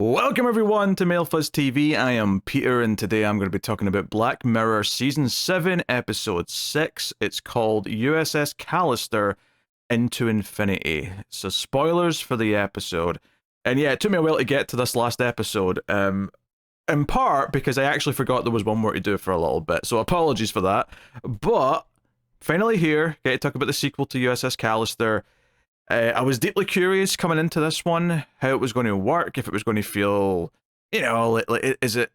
Welcome everyone to MailFuzz TV. I am Peter and today I'm going to be talking about Black Mirror Season 7 Episode 6. It's called USS Callister Into Infinity. So spoilers for the episode. And yeah, it took me a while to get to this last episode. In part because I actually forgot there was one more to do for a little bit. So apologies for that. But finally here, get to talk about the sequel to USS Callister. I was deeply curious coming into this one how it was going to work, if it was going to feel, is it,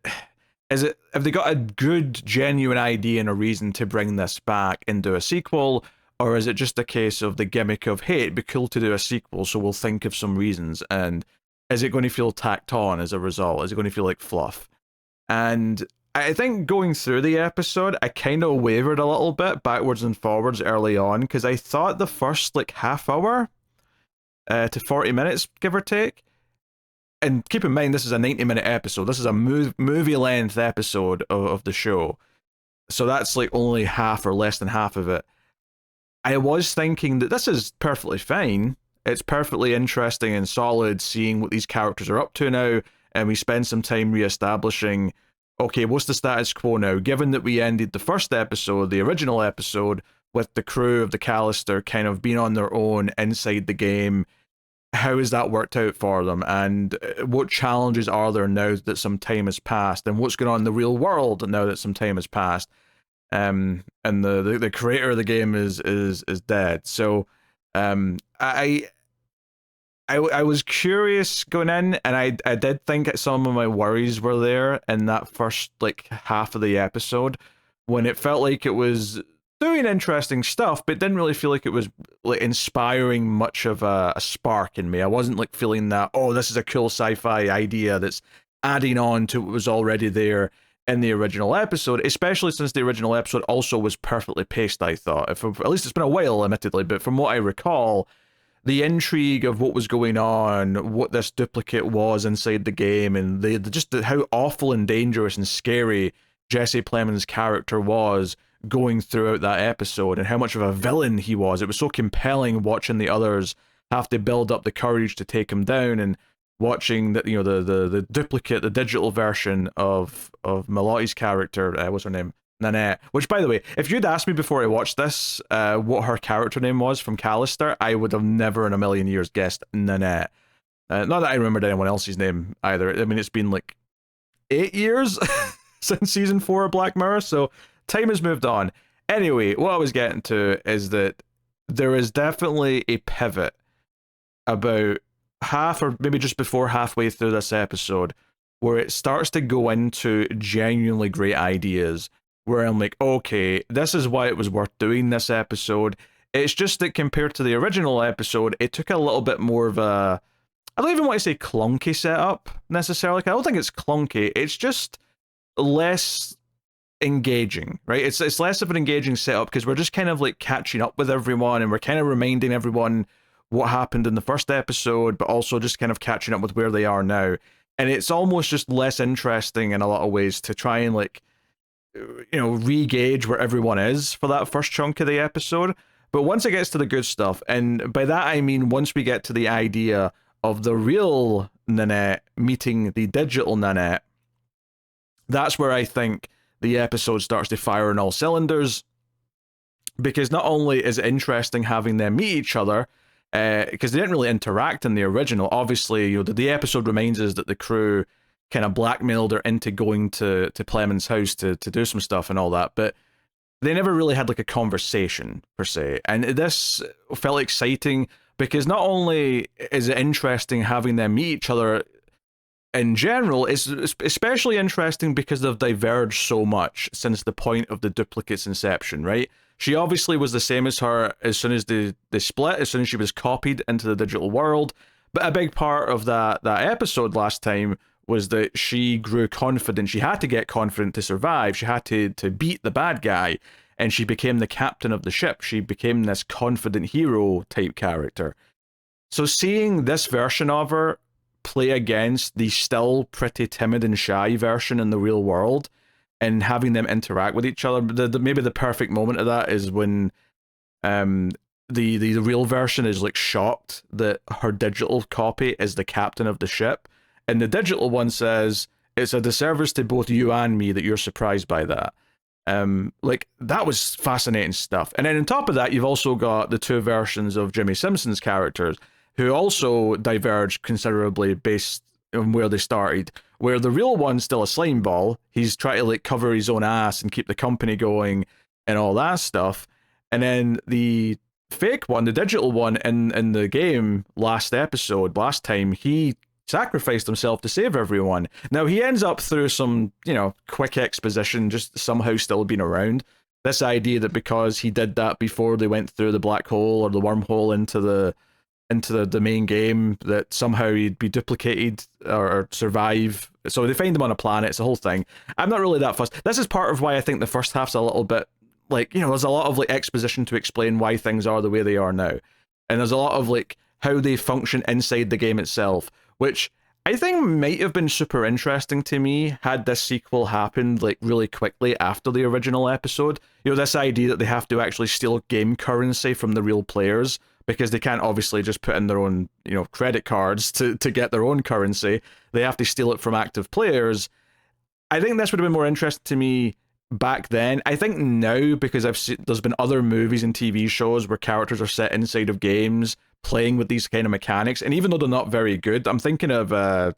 have they got a good, genuine idea and a reason to bring this back into a sequel, or is it just a case of the gimmick of, hey, it'd be cool to do a sequel, so we'll think of some reasons, and is it going to feel tacked on as a result? Is it going to feel like fluff? And I think going through the episode, I kind of wavered a little bit backwards and forwards early on, because I thought the first, half hour to 40 minutes, give or take. And keep in mind, this is a 90-minute episode. This is a movie-length episode of the show. So that's only half or less than half of it. I was thinking that this is perfectly fine. It's perfectly interesting and solid seeing what these characters are up to now, and we spend some time re-establishing, okay, what's the status quo now? Given that we ended the first episode, the original episode, with the crew of the Callister kind of being on their own inside the game, how has that worked out for them, and what challenges are there now that some time has passed, and what's going on in the real world now that some time has passed, and the creator of the game is dead. So I was curious going in, and I did think that some of my worries were there in that first half of the episode, when it felt like it was doing interesting stuff, but didn't really feel like it was inspiring much of a spark in me. I wasn't feeling that, oh, this is a cool sci-fi idea that's adding on to what was already there in the original episode, especially since the original episode also was perfectly paced, I thought. At least it's been a while, admittedly, but from what I recall, the intrigue of what was going on, what this duplicate was inside the game, and just how awful and dangerous and scary Jesse Plemons' character was going throughout that episode, and how much of a villain he was. It was so compelling watching the others have to build up the courage to take him down, and watching that, the duplicate, the digital version of Milioti's character, what's her name? Nanette. Which, by the way, if you'd asked me before I watched this what her character name was from Callister, I would have never in a million years guessed Nanette. Not that I remembered anyone else's name either. I mean, it's been 8 years since season 4 of Black Mirror, so time has moved on. Anyway, what I was getting to is that there is definitely a pivot about half or maybe just before halfway through this episode where it starts to go into genuinely great ideas, where I'm like, okay, this is why it was worth doing this episode. It's just that compared to the original episode, it took a little bit more of a, I don't even want to say clunky setup necessarily. I don't think it's clunky. It's just less engaging, right? It's less of an engaging setup because we're just kind of catching up with everyone, and we're kind of reminding everyone what happened in the first episode, but also just kind of catching up with where they are now. And it's almost just less interesting in a lot of ways to try and re-gauge where everyone is for that first chunk of the episode. But once it gets to the good stuff, and by that I mean once we get to the idea of the real Nanette meeting the digital Nanette, that's where I think the episode starts to fire on all cylinders, because not only is it interesting having them meet each other, because they didn't really interact in the original. Obviously, the episode reminds us that the crew kind of blackmailed her into going to Plemons' house to do some stuff and all that, but they never really had a conversation per se. And this felt exciting because not only is it interesting having them meet each other in general, it's especially interesting because they've diverged so much since the point of the duplicate's inception, right? She obviously was the same as her as soon as they split, as soon as she was copied into the digital world. But a big part of that episode last time was that she grew confident. She had to get confident to survive. She had to beat the bad guy, and she became the captain of the ship. She became this confident hero type character. So seeing this version of her play against the still pretty timid and shy version in the real world, and having them interact with each other, maybe the perfect moment of that is when the real version is shocked that her digital copy is the captain of the ship, And the digital one says, it's a disservice to both you and me that you're surprised by that. Like, that was fascinating stuff. And then on top of that, you've also got the two versions of Jimmy Simpson's characters, who also diverge considerably based on where they started. Where the real one's still a slime ball, he's trying to like cover his own ass and keep the company going and all that stuff. And then the fake one, the digital one in the game last time, he sacrificed himself to save everyone. Now, he ends up through some, quick exposition, just somehow still being around. This idea that because he did that before they went through the black hole or the wormhole into the main game, that somehow he'd be duplicated or survive. So they find him on a planet. It's a whole thing. I'm not really that fussed. This is part of why I think the first half's a little bit like, there's a lot of like exposition to explain why things are the way they are now. And there's a lot of like how they function inside the game itself, which I think might have been super interesting to me had this sequel happened like really quickly after the original episode. This idea that they have to actually steal game currency from the real players, because they can't obviously just put in their own, credit cards to get their own currency. They have to steal it from active players. I think this would have been more interesting to me back then. I think now, because there's been other movies and TV shows where characters are set inside of games playing with these kind of mechanics, and even though they're not very good, I'm thinking of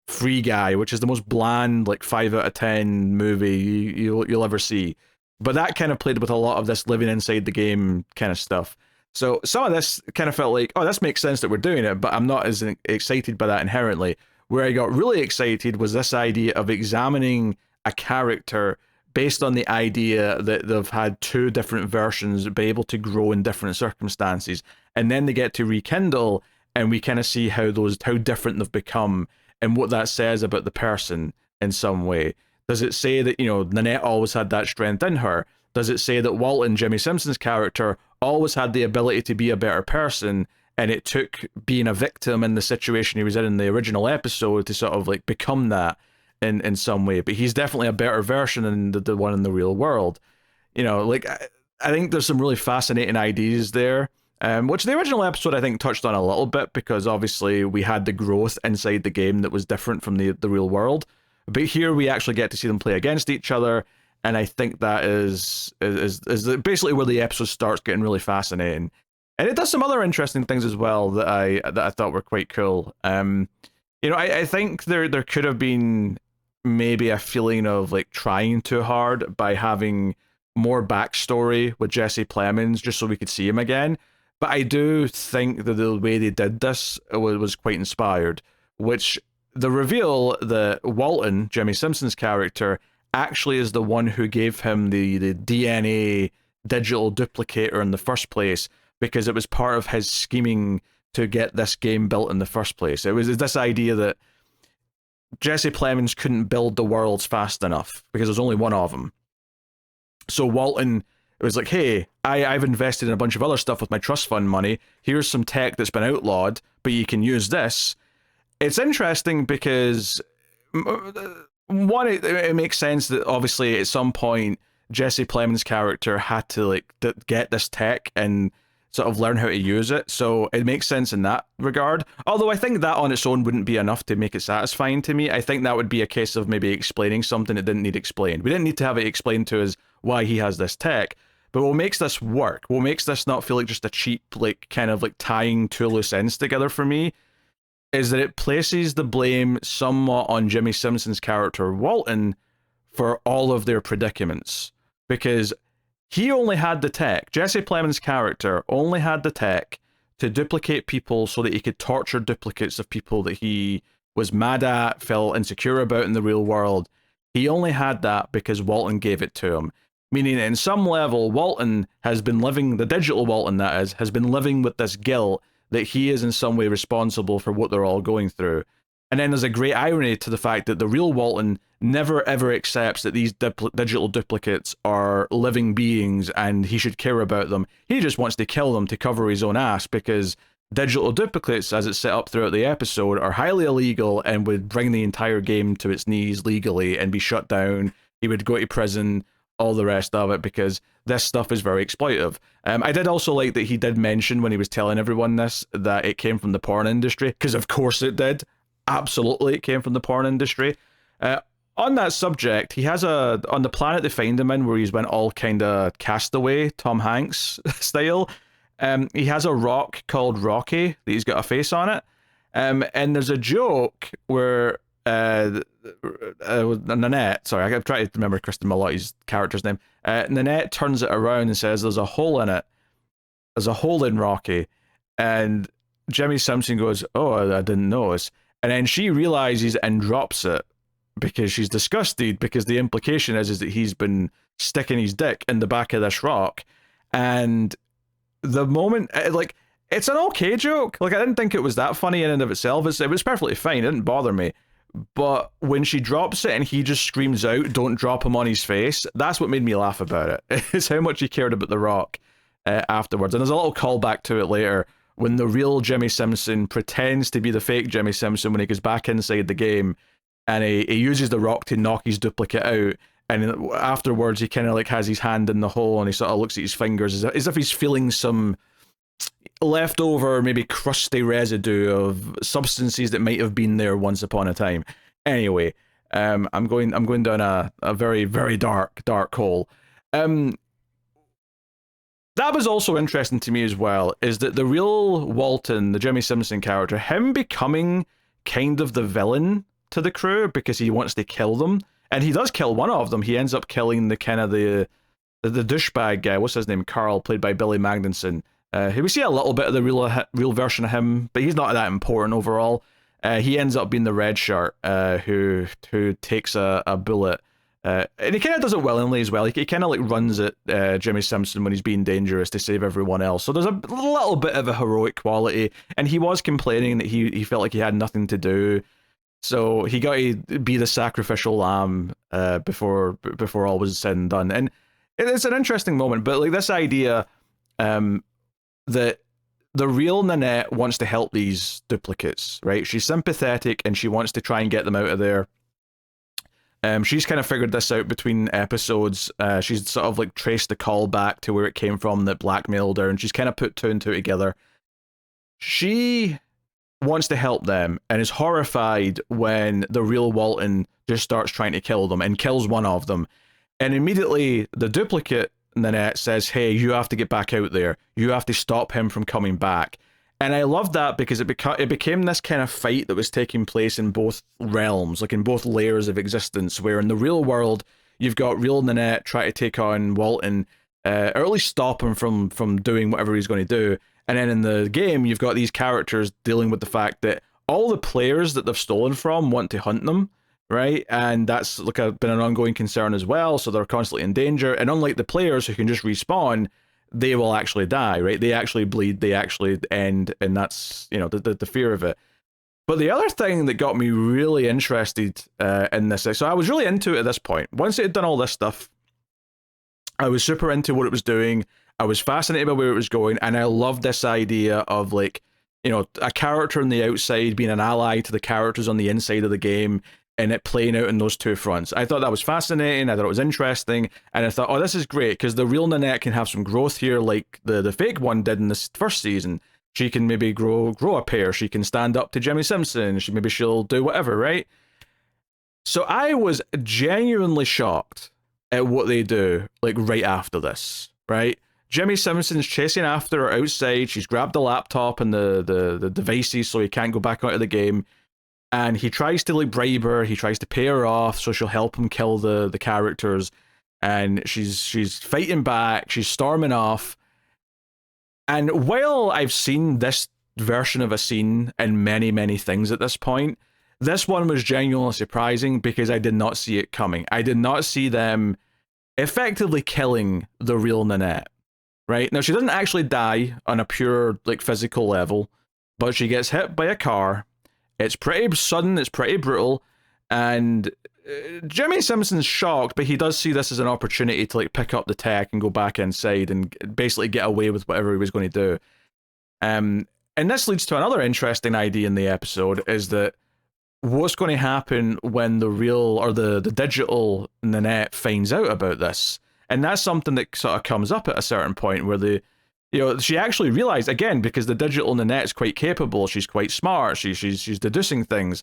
Free Guy, which is the most bland like 5 out of 10 movie you'll ever see, but that kind of played with a lot of this living inside the game kind of stuff. So some of this kind of felt like, oh, this makes sense that we're doing it, but I'm not as excited by that inherently. Where I got really excited was this idea of examining a character based on the idea that they've had two different versions be able to grow in different circumstances, and then they get to rekindle, and we kind of see how different they've become and what that says about the person in some way. Does it say that, Nanette always had that strength in her? Does it say that Walton, Jimmy Simpson's character, always had the ability to be a better person, and it took being a victim in the situation he was in the original episode to sort of like become that in some way? But he's definitely a better version than the one in the real world. I think there's some really fascinating ideas there, which the original episode I think touched on a little bit, because obviously we had the growth inside the game that was different from the real world. But here we actually get to see them play against each other, and I think that is basically where the episode starts getting really fascinating. And it does some other interesting things as well that I thought were quite cool. I think there could have been maybe a feeling of like trying too hard by having more backstory with Jesse Plemons just so we could see him again. But I do think that the way they did this was quite inspired, which the reveal that Walton, Jimmy Simpson's character, actually is the one who gave him the DNA digital duplicator in the first place, because it was part of his scheming to get this game built in the first place. It was this idea that Jesse Plemons couldn't build the worlds fast enough because there's only one of them. So Walton, it was like, hey, I've invested in a bunch of other stuff with my trust fund money. Here's some tech that's been outlawed, but you can use this. It's interesting because, one, it makes sense that obviously at some point Jesse Plemons' character had to get this tech and sort of learn how to use it, so it makes sense in that regard. Although I think that on its own wouldn't be enough to make it satisfying to me. I think that would be a case of maybe explaining something that didn't need explained. We didn't need to have it explained to us why he has this tech, but what makes this work, what makes this not feel like just a cheap, kind of tying two loose ends together for me, is that it places the blame somewhat on Jimmy Simpson's character Walton for all of their predicaments, because he only had the tech. Jesse Plemons' character only had the tech to duplicate people so that he could torture duplicates of people that he was mad at, felt insecure about in the real world. He only had that because Walton gave it to him. Meaning, in some level, Walton has been living, the digital Walton that is, has been living with this guilt that he is in some way responsible for what they're all going through. And then there's a great irony to the fact that the real Walton never ever accepts that these digital duplicates are living beings and he should care about them. He just wants to kill them to cover his own ass, because digital duplicates, as it's set up throughout the episode, are highly illegal and would bring the entire game to its knees legally and be shut down. He would go to prison, all the rest of it, because this stuff is very exploitative. I did also like that he did mention when he was telling everyone this that it came from the porn industry, because of course it did. Absolutely, it came from the porn industry. Uh, on that subject, he has on the planet they find him in, where he's went all kind of castaway, Tom Hanks style. He has a rock called Rocky that he's got a face on it. And there's a joke where Nanette, sorry, I'm trying to remember Cristin Milioti's character's name. Nanette turns it around and says, "There's a hole in it. There's a hole in Rocky," and Jimmy Simpson goes, "Oh, I didn't notice." And then she realizes and drops it because she's disgusted, because the implication is that he's been sticking his dick in the back of this rock. And the moment, like, it's an okay joke. Like, I didn't think it was that funny in and of itself. It was perfectly fine. It didn't bother me. But when she drops it and he just screams out, "Don't drop him on his face," that's what made me laugh about it. It's how much he cared about The Rock afterwards. And there's a little callback to it later when the real Jimmy Simpson pretends to be the fake Jimmy Simpson when he goes back inside the game, and he uses The Rock to knock his duplicate out. And afterwards, he kind of like has his hand in the hole and he sort of looks at his fingers as if he's feeling some leftover, maybe crusty residue of substances that might have been there once upon a time. Anyway, I'm going down a very, very dark hole. That was also interesting to me as well, is that the real Walton, the Jimmy Simpson character, him becoming kind of the villain to the crew because he wants to kill them, and he does kill one of them. He ends up killing the kind of the douchebag guy. What's his name? Carl, played by Billy Magnuson. We see a little bit of the real version of him, but he's not that important overall. He ends up being the red shirt who takes a bullet. And he kind of does it willingly as well. He kind of like runs at Jimmy Simpson when he's being dangerous to save everyone else. So there's a little bit of a heroic quality. And he was complaining that he felt like he had nothing to do. So he got to be the sacrificial lamb before all was said and done. And it's an interesting moment. But like this idea that the real Nanette wants to help these duplicates, right? She's sympathetic and she wants to try and get them out of there. She's kind of figured this out between episodes. She's sort of like traced the call back to where it came from that blackmailed her, and she's kind of put two and two together. She wants to help them and is horrified when the real Walton just starts trying to kill them and kills one of them. And immediately the duplicate Nanette says, "Hey, you have to get back out there. You have to stop him from coming back." And I love that because it became this kind of fight that was taking place in both realms, like in both layers of existence, where in the real world, you've got real Nanette try to take on Walton, or at least stop him from doing whatever he's going to do. And then in the game, you've got these characters dealing with the fact that all the players that they've stolen from want to hunt them, right? And that's like been an ongoing concern as well, so they're constantly in danger. And unlike the players who can just respawn, they will actually die, right? They actually bleed, they actually end, and that's, you know, the fear of it. But the other thing that got me really interested in this, so I was really into it at this point. Once it had done all this stuff, I was super into what it was doing. I was fascinated by where it was going, and I loved this idea of, like, you know, a character on the outside being an ally to the characters on the inside of the game, and it playing out in those two fronts. I thought that was fascinating. I thought it was interesting. And I thought, oh, this is great, because the real Nanette can have some growth here, like the fake one did in this first season. She can maybe grow a pair. She can stand up to Jimmy Simpson. She'll do whatever, right? So I was genuinely shocked at what they do, like, right after this, right? Jimmy Simpson's chasing after her outside. She's grabbed the laptop and the devices so he can't go back out of the game. And he tries to, like, bribe her. He tries to pay her off so she'll help him kill the characters. And she's fighting back. She's storming off. And while I've seen this version of a scene in many, many things at this point, this one was genuinely surprising because I did not see it coming. I did not see them effectively killing the real Nanette, right? Now, she doesn't actually die on a pure, like, physical level, but she gets hit by a car. It's pretty sudden, it's pretty brutal, and Jimmy Simpson's shocked, but he does see this as an opportunity to, like, pick up the tech and go back inside and basically get away with whatever he was going to do. And this leads to another interesting idea in the episode, is that what's going to happen when the real, or the digital Nanette finds out about this? And that's something that sort of comes up at a certain point where she actually realized, again, because the digital Nanette is quite capable, she's quite smart, she's deducing things,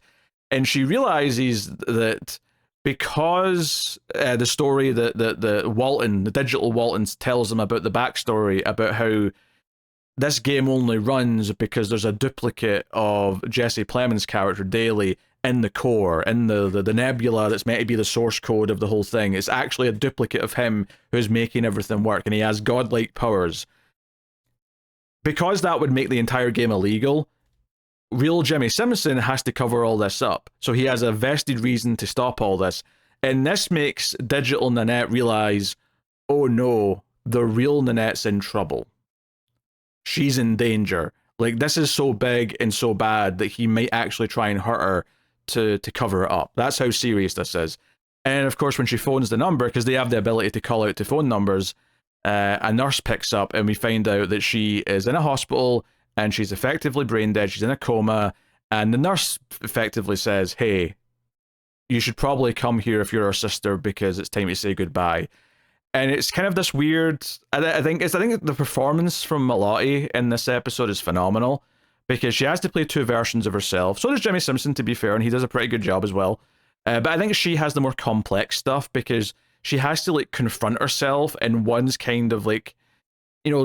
and she realizes that because the story that the Walton, the digital Waltons, tells them about the backstory about how this game only runs because there's a duplicate of Jesse Plemons' character Daly in the core, in the nebula that's meant to be the source code of the whole thing. It's actually a duplicate of him who's making everything work, and he has godlike powers. Because that would make the entire game illegal, real Jimmy Simpson has to cover all this up. So he has a vested reason to stop all this. And this makes digital Nanette realize, oh no, the real Nanette's in trouble. She's in danger. Like, this is so big and so bad that he might actually try and hurt her to cover it up. That's how serious this is. And of course, when she phones the number, because they have the ability to call out to phone numbers, a nurse picks up and we find out that she is in a hospital and she's effectively brain dead. She's in a coma. And the nurse effectively says, hey, you should probably come here if you're our sister because it's time to say goodbye. And it's kind of this weird, I think the performance from Milioti in this episode is phenomenal because she has to play two versions of herself. So does Jimmy Simpson, to be fair, and he does a pretty good job as well. But I think she has the more complex stuff because she has to like confront herself, and one's kind of like,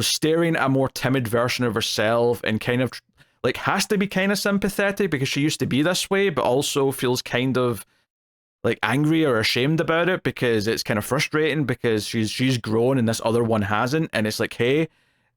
staring at a more timid version of herself and kind of like has to be kind of sympathetic because she used to be this way, but also feels kind of like angry or ashamed about it because it's kind of frustrating because she's grown and this other one hasn't, and it's like, hey,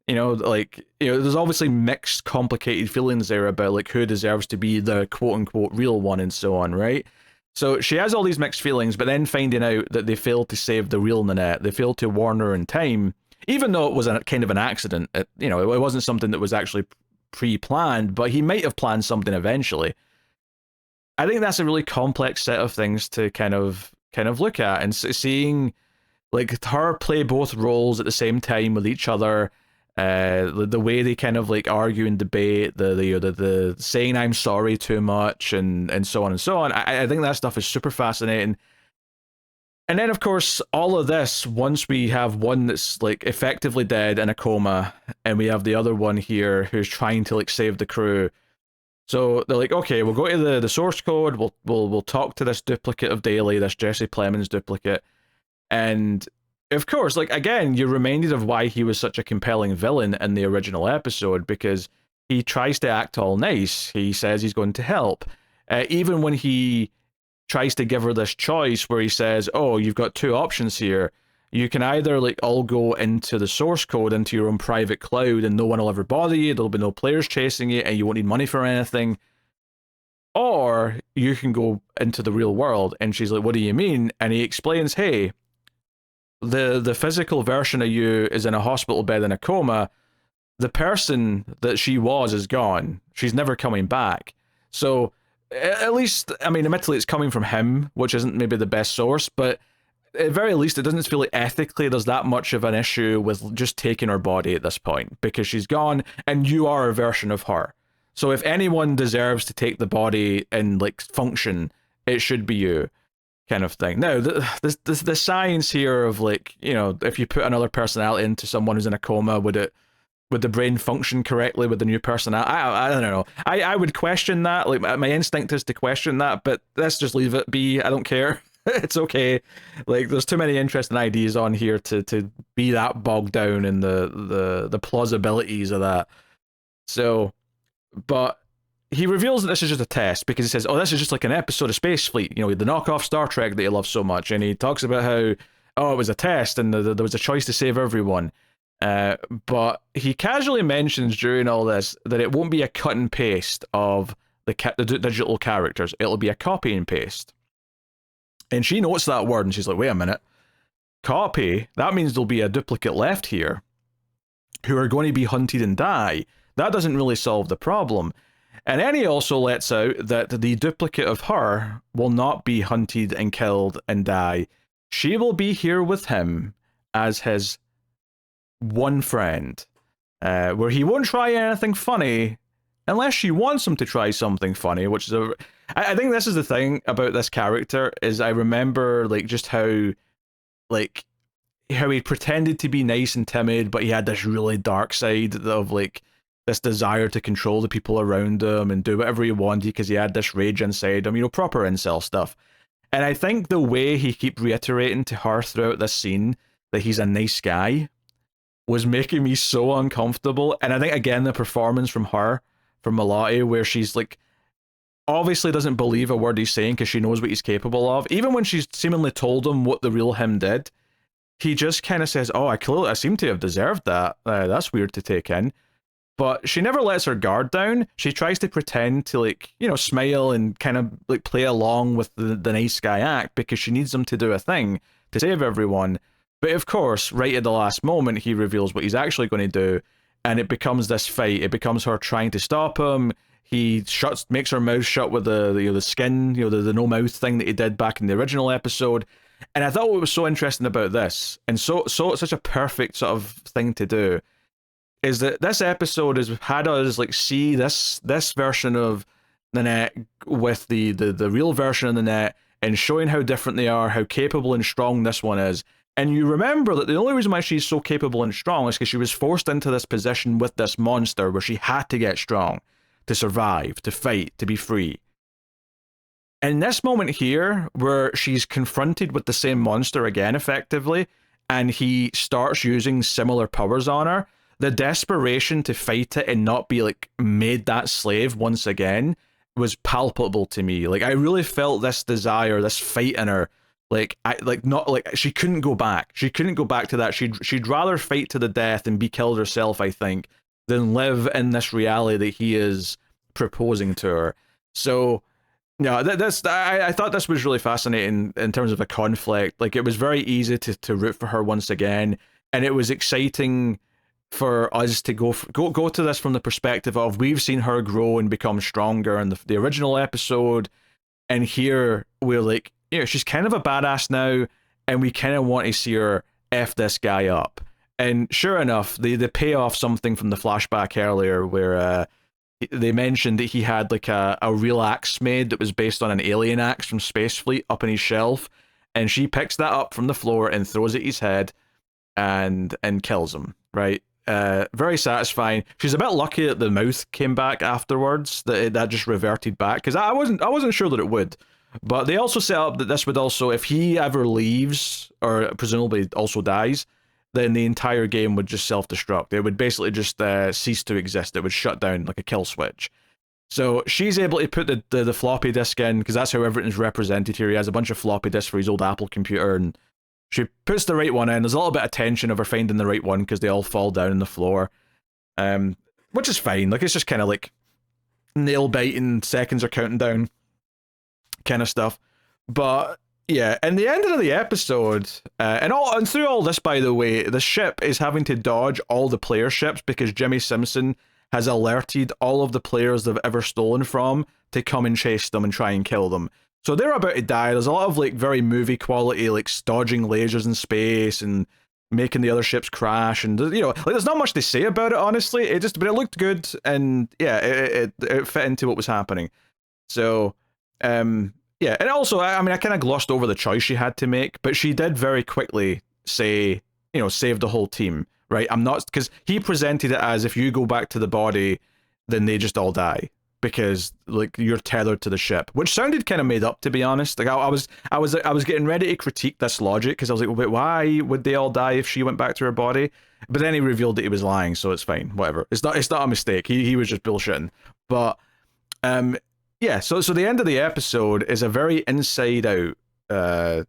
there's obviously mixed, complicated feelings there about like who deserves to be the quote unquote real one and so on, right? So she has all these mixed feelings, but then finding out that they failed to save the real Nanette, they failed to warn her in time, even though it was a kind of an accident. It wasn't something that was actually pre-planned, but he might have planned something eventually. I think that's a really complex set of things to kind of look at, and seeing like her play both roles at the same time with each other, the way they kind of like argue and debate, the saying I'm sorry too much and so on and so on. I think that stuff is super fascinating. And then of course all of this, once we have one that's like effectively dead in a coma, and we have the other one here who's trying to like save the crew. So they're like, okay, we'll go to the source code. We'll talk to this duplicate of Daly, this Jesse Plemons duplicate, and of course, like again, you're reminded of why he was such a compelling villain in the original episode because he tries to act all nice. He says he's going to help, even when he tries to give her this choice where he says, "Oh, you've got two options here. You can either like all go into the source code, into your own private cloud, and no one will ever bother you. There'll be no players chasing you, and you won't need money for anything. Or you can go into the real world." And she's like, "What do you mean?" And he explains, "Hey, the physical version of you is in a hospital bed in a coma. The person that she was is gone. She's never coming back. So at least, I mean, admittedly, it's coming from him, which isn't maybe the best source, but at very least, it doesn't feel like ethically there's that much of an issue with just taking her body at this point because she's gone and you are a version of her. So if anyone deserves to take the body and like function, it should be you, kind of thing. Now, the science here of like, if you put another personality into someone who's in a coma, would the brain function correctly with the new personality? I don't know. I would question that. Like my instinct is to question that, but let's just leave it be. I don't care. It's okay. Like there's too many interesting ideas on here to be that bogged down in the plausibilities of that. So, but he reveals that this is just a test because he says, "Oh, this is just like an episode of Space Fleet, the knockoff Star Trek that you love so much." And he talks about how, oh, it was a test and there was a choice to save everyone. But he casually mentions during all this that it won't be a cut and paste of the digital characters. It'll be a copy and paste. And she notes that word and she's like, wait a minute. Copy? That means there'll be a duplicate left here who are going to be hunted and die. That doesn't really solve the problem. And then he also lets out that the duplicate of her will not be hunted and killed and die. She will be here with him as his one friend, where he won't try anything funny unless she wants him to try something funny, which is I think this is the thing about this character is I remember like just how like how he pretended to be nice and timid, but he had this really dark side of like this desire to control the people around him and do whatever he wanted because he had this rage inside him, proper incel stuff. And I think the way he kept reiterating to her throughout this scene that he's a nice guy was making me so uncomfortable. And I think, again, the performance from her, from Milioti, where she's like, obviously doesn't believe a word he's saying because she knows what he's capable of. Even when she's seemingly told him what the real him did, he just kind of says, oh, I seem to have deserved that. That's weird to take in. But she never lets her guard down. She tries to pretend to, like, smile and kind of like play along with the nice guy act because she needs him to do a thing to save everyone. But of course, right at the last moment, he reveals what he's actually going to do, and it becomes this fight. It becomes her trying to stop him. He makes her mouth shut with the skin, the no mouth thing that he did back in the original episode. And I thought what was so interesting about this, and such a perfect sort of thing to do, is that this episode has had us like see this version of Nanette with the real version of Nanette, and showing how different they are, how capable and strong this one is. And you remember that the only reason why she's so capable and strong is because she was forced into this position with this monster where she had to get strong to survive, to fight, to be free. In this moment here, where she's confronted with the same monster again, effectively, and he starts using similar powers on her, the desperation to fight it and not be like made that slave once again was palpable to me. Like, I really felt this desire, this fight in her. She couldn't go back. She couldn't go back to that. She'd rather fight to the death and be killed herself, I think, than live in this reality that he is proposing to her. So, yeah, I thought this was really fascinating in terms of a conflict. Like, it was very easy to root for her once again, and it was exciting for us to go to this from the perspective of we've seen her grow and become stronger in the original episode, and here we're like, she's kind of a badass now, and we kind of want to see her F this guy up. And sure enough, they pay off something from the flashback earlier where they mentioned that he had like a real axe made that was based on an alien axe from Space Fleet up in his shelf, and she picks that up from the floor and throws it at his head and kills him, right? Very satisfying. She's a bit lucky that the mouth came back afterwards, that just reverted back, because I wasn't sure that it would. But they also set up that this would also, if he ever leaves, or presumably also dies, then the entire game would just self-destruct. It would basically just cease to exist. It would shut down like a kill switch. So she's able to put the floppy disk in, because that's how everything's represented here. He has a bunch of floppy disks for his old Apple computer, and she puts the right one in. There's a little bit of tension of her finding the right one, because they all fall down on the floor. Which is fine. Like, it's just kind of like nail-biting, seconds are counting down kind of stuff. But yeah, in the end of the episode, and through all this, by the way, the ship is having to dodge all the player ships because Jimmy Simpson has alerted all of the players they've ever stolen from to come and chase them and try and kill them. So they're about to die. There's a lot of like very movie quality, like dodging lasers in space and making the other ships crash, and like there's not much to say about it, honestly. But it looked good, and yeah, it fit into what was happening. So yeah, and also, I mean, I kind of glossed over the choice she had to make, but she did very quickly say, save the whole team, right? I'm not, because he presented it as if you go back to the body, then they just all die because like you're tethered to the ship, which sounded kind of made up, to be honest. Like I was getting ready to critique this logic because I was like, well, wait, why would they all die if she went back to her body? But then he revealed that he was lying, so it's fine, whatever. It's not a mistake. He was just bullshitting. But yeah, so the end of the episode is a very Inside Out. That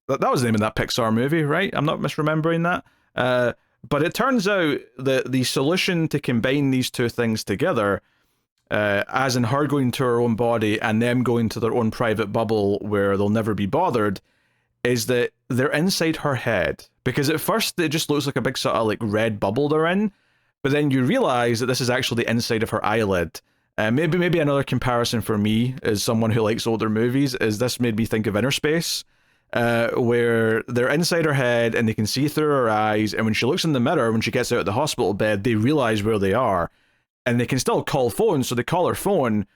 was the name of that Pixar movie, right? I'm not misremembering that. But it turns out that the solution to combine these two things together, as in her going to her own body and them going to their own private bubble where they'll never be bothered, is that they're inside her head. Because at first it just looks like a big sort of like red bubble they're in, but then you realize that this is actually the inside of her eyelid. Maybe another comparison for me, as someone who likes older movies, is this made me think of Inner Space, where they're inside her head and they can see through her eyes, and when she looks in the mirror, when she gets out of the hospital bed, they realize where they are, and they can still call phones, so they call her phone,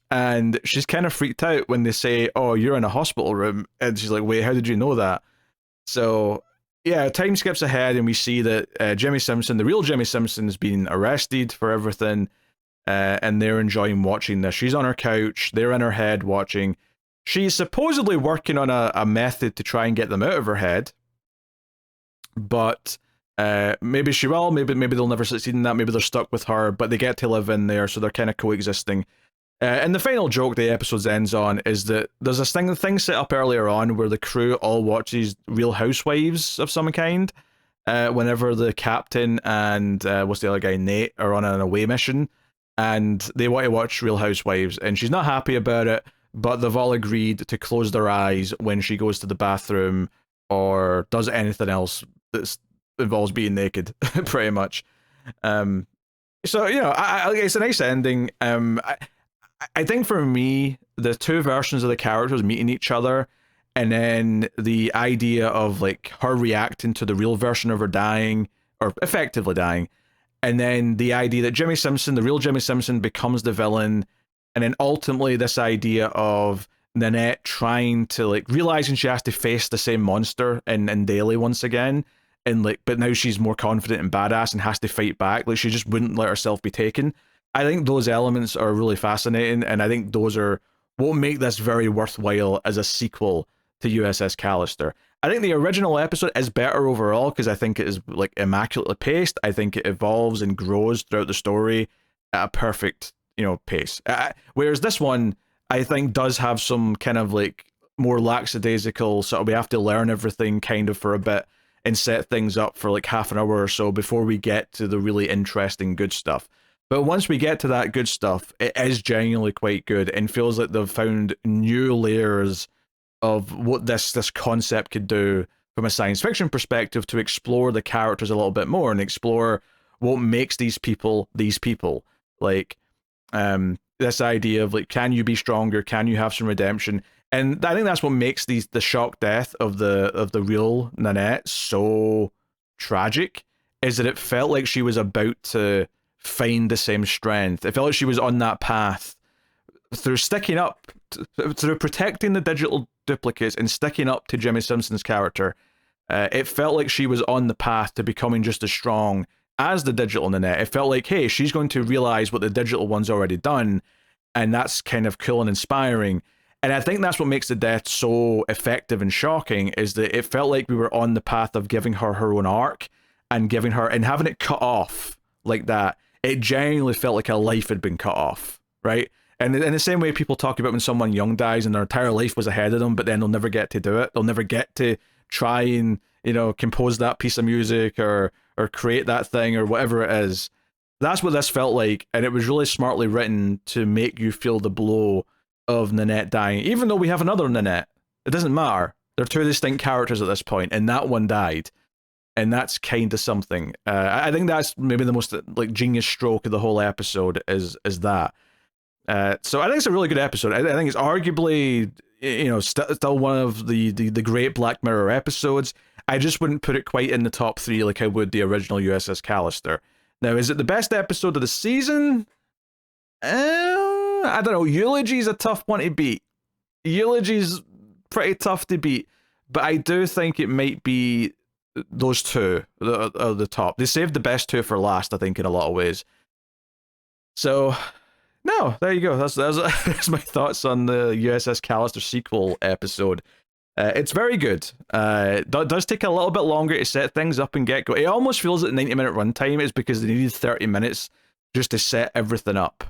and she's kind of freaked out when they say, oh, you're in a hospital room, and she's like, wait, how did you know that? So yeah, time skips ahead and we see that Jimmy Simpson, the real Jimmy Simpson, has been arrested for everything, and they're enjoying watching this. She's on her couch, they're in her head watching. She's supposedly working on a method to try and get them out of her head, but maybe she will, maybe they'll never succeed in that, maybe they're stuck with her, but they get to live in there, so they're kind of coexisting. And the final joke the episode ends on is that there's this thing set up earlier on where the crew all watches Real Housewives of some kind whenever the captain and what's the other guy, Nate, are on an away mission, and they want to watch Real Housewives, and she's not happy about it, but they've all agreed to close their eyes when she goes to the bathroom or does anything else that involves being naked, pretty much. So, you know, it's a nice ending. I think for me, the two versions of the characters meeting each other, and then the idea of like her reacting to the real version of her dying, or effectively dying, and then the idea that Jimmy Simpson, the real Jimmy Simpson, becomes the villain, and then ultimately this idea of Nanette trying to like realizing she has to face the same monster in Daily once again, and like, but now she's more confident and badass and has to fight back. Like she just wouldn't let herself be taken. I think those elements are really fascinating, and I think those are what make this very worthwhile as a sequel to USS Callister. I think the original episode is better overall because I think it is like immaculately paced. I think it evolves and grows throughout the story at a perfect, you know, pace. Whereas this one, I think, does have some kind of like more lackadaisical sort of we have to learn everything kind of for a bit and set things up for like half an hour or so before we get to the really interesting good stuff. But once we get to that good stuff, it is genuinely quite good and feels like they've found new layers of what this concept could do from a science fiction perspective to explore the characters a little bit more and explore what makes these people. Like, this idea of like, can you be stronger? Can you have some redemption? And I think that's what makes the shock death of the real Nanette so tragic, is that it felt like she was about to find the same strength. It felt like she was on that path through sticking up, through protecting the digital duplicates and sticking up to Jimmy Simpson's character. It felt like she was on the path to becoming just as strong as the digital Nanette. It felt like, hey, she's going to realize what the digital one's already done, and that's kind of cool and inspiring. And I think that's what makes the death so effective and shocking, is that it felt like we were on the path of giving her own arc and giving her, and having it cut off like that. It genuinely felt like a life had been cut off, right? And in the same way people talk about when someone young dies and their entire life was ahead of them, but then they'll never get to do it. They'll never get to try and, you know, compose that piece of music or create that thing or whatever it is. That's what this felt like, and it was really smartly written to make you feel the blow of Nanette dying. Even though we have another Nanette, it doesn't matter. They're two distinct characters at this point, and that one died. And that's kind of something. I think that's maybe the most like genius stroke of the whole episode is that. So I think it's a really good episode. I think it's arguably, you know, still one of the great Black Mirror episodes. I just wouldn't put it quite in the top 3 like I would the original USS Callister. Now, is it the best episode of the season? I don't know. Eulogy's a tough one to beat. Eulogy's pretty tough to beat, but I do think it might be those two are the top. They saved the best two for last, I think, in a lot of ways. So, no, there you go. That's my thoughts on the USS Callister sequel episode. It's very good. It does take a little bit longer to set things up and get going. It almost feels like 90-minute runtime is because they needed 30 minutes just to set everything up.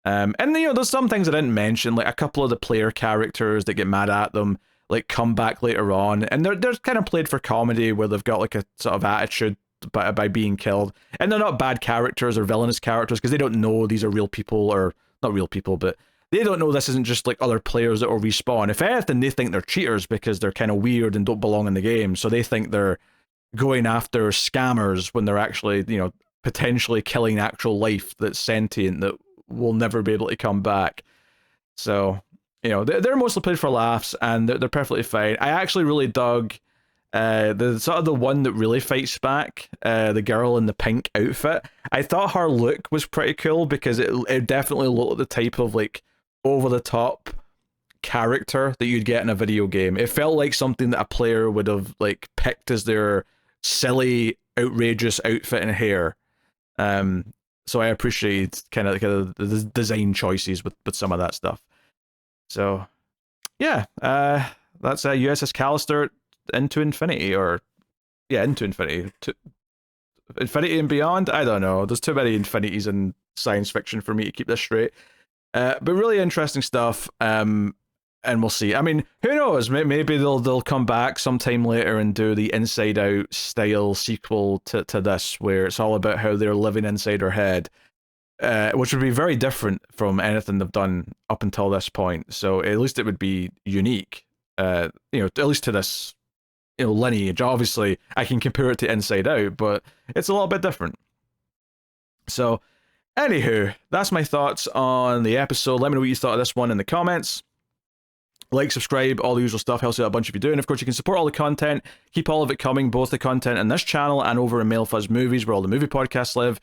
And, you know, there's some things I didn't mention, like a couple of the player characters that get mad at them, like come back later on, and they're kind of played for comedy where they've got like a sort of attitude by being killed, and they're not bad characters or villainous characters because they don't know these are real people, or not real people, but they don't know this isn't just like other players that will respawn. If anything, they think they're cheaters because they're kind of weird and don't belong in the game, so they think they're going after scammers when they're actually, you know, potentially killing actual life that's sentient that will never be able to come back. So, you know, they're mostly played for laughs, and they're perfectly fine. I actually really dug the sort of the one that really fights back, the girl in the pink outfit. I thought her look was pretty cool because it definitely looked like the type of like over the top character that you'd get in a video game. It felt like something that a player would have like picked as their silly, outrageous outfit and hair. So I appreciate kind of the design choices with some of that stuff. So yeah, that's USS Callister into infinity, or yeah, into infinity, to infinity and beyond. I don't know. There's too many infinities in science fiction for me to keep this straight. But really interesting stuff. And we'll see. I mean, who knows? Maybe they'll come back sometime later and do the Inside Out style sequel to this, where it's all about how they're living inside her head. Which would be very different from anything they've done up until this point. So at least it would be unique, at least to this, lineage. Obviously, I can compare it to Inside Out, but it's a little bit different. So, anywho, that's my thoughts on the episode. Let me know what you thought of this one in the comments. Like, subscribe, all the usual stuff helps out a bunch if you do. And of course, you can support all the content, keep all of it coming, both the content in this channel and over in Male Fuzz Movies, where all the movie podcasts live.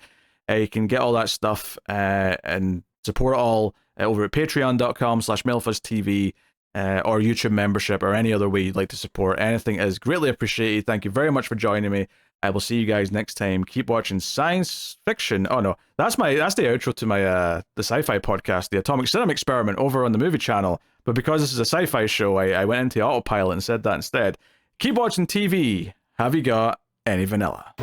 You can get all that stuff and support it all over at patreon.com/MaleFuzzTV or YouTube membership, or any other way you'd like to support. Anything is greatly appreciated. Thank you very much for joining me. I will see you guys next time. Keep watching science fiction. Oh no, that's the outro to my the sci-fi podcast, the Atomic Cinema Experiment, over on the movie channel. But because this is a sci-fi show, I went into autopilot and said that instead. Keep watching TV. Have you got any vanilla?